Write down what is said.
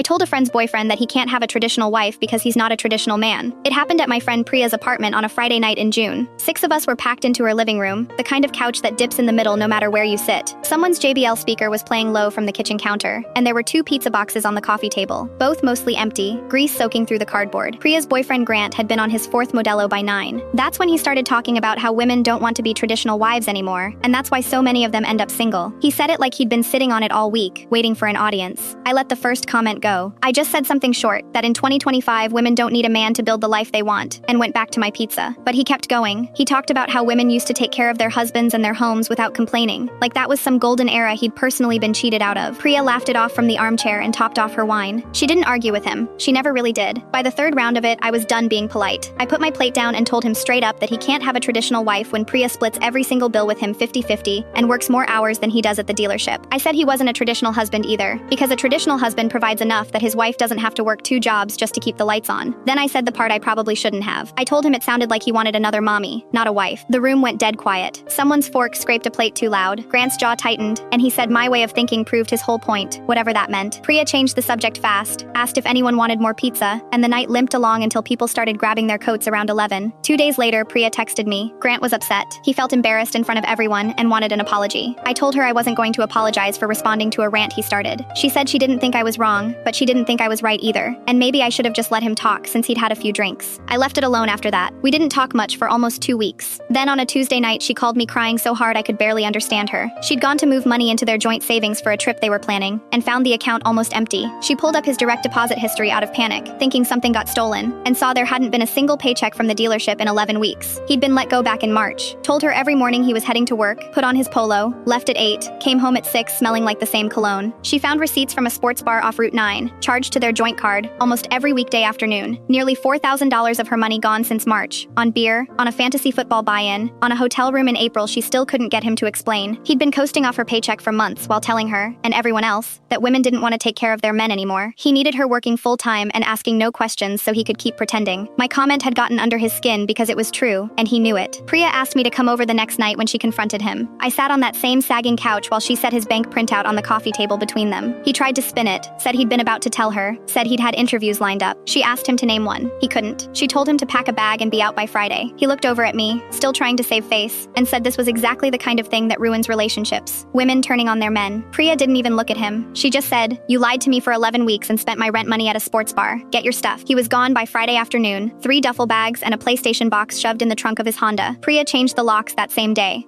I told a friend's boyfriend that he can't have a traditional wife because he's not a traditional man. It happened at my friend Priya's apartment on a Friday night in June. 6 of us were packed into her living room, the kind of couch that dips in the middle no matter where you sit. Someone's JBL speaker was playing low from the kitchen counter, and there were 2 pizza boxes on the coffee table, both mostly empty, grease soaking through the cardboard. Priya's boyfriend Grant had been on his 4th Modelo by 9. That's when he started talking about how women don't want to be traditional wives anymore, and that's why so many of them end up single. He said it like he'd been sitting on it all week, waiting for an audience. I let the first comment go. I just said something short, that in 2025 women don't need a man to build the life they want, and went back to my pizza. But he kept going. He talked about how women used to take care of their husbands and their homes without complaining, like that was some golden era he'd personally been cheated out of. Priya laughed it off from the armchair and topped off her wine. She didn't argue with him. She never really did. By the 3rd round of it, I was done being polite. I put my plate down and told him straight up that he can't have a traditional wife when Priya splits every single bill with him 50-50 and works more hours than he does at the dealership. I said he wasn't a traditional husband either, because a traditional husband provides enough that his wife doesn't have to work 2 jobs just to keep the lights on. Then I said the part I probably shouldn't have. I told him it sounded like he wanted another mommy, not a wife. The room went dead quiet. Someone's fork scraped a plate too loud. Grant's jaw tightened, and he said my way of thinking proved his whole point, whatever that meant. Priya changed the subject fast, asked if anyone wanted more pizza, and the night limped along until people started grabbing their coats around 11. 2 days later, Priya texted me. Grant was upset. He felt embarrassed in front of everyone and wanted an apology. I told her I wasn't going to apologize for responding to a rant he started. She said she didn't think I was wrong, but she didn't think I was right either, and maybe I should have just let him talk since he'd had a few drinks. I left it alone after that. We didn't talk much for almost 2 weeks. Then on a Tuesday night, she called me crying so hard I could barely understand her. She'd gone to move money into their joint savings for a trip they were planning, and found the account almost empty. She pulled up his direct deposit history out of panic, thinking something got stolen, and saw there hadn't been a single paycheck from the dealership in 11 weeks. He'd been let go back in March. Told her every morning he was heading to work, put on his polo, left at 8, came home at 6 smelling like the same cologne. She found receipts from a sports bar off Route 9, charged to their joint card, almost every weekday afternoon. Nearly $4,000 of her money gone since March. On beer, on a fantasy football buy-in, on a hotel room in April she still couldn't get him to explain. He'd been coasting off her paycheck for months while telling her, and everyone else, that women didn't want to take care of their men anymore. He needed her working full-time and asking no questions so he could keep pretending. My comment had gotten under his skin because it was true, and he knew it. Priya asked me to come over the next night when she confronted him. I sat on that same sagging couch while she set his bank printout on the coffee table between them. He tried to spin it, said he'd been about to tell her, said he'd had interviews lined up. She asked him to name one. He couldn't. She told him to pack a bag and be out by Friday. He looked over at me, still trying to save face, and said this was exactly the kind of thing that ruins relationships. Women turning on their men. Priya didn't even look at him. She just said, "You lied to me for 11 weeks and spent my rent money at a sports bar. Get your stuff." He was gone by Friday afternoon, 3 duffel bags and a PlayStation box shoved in the trunk of his Honda. Priya changed the locks that same day.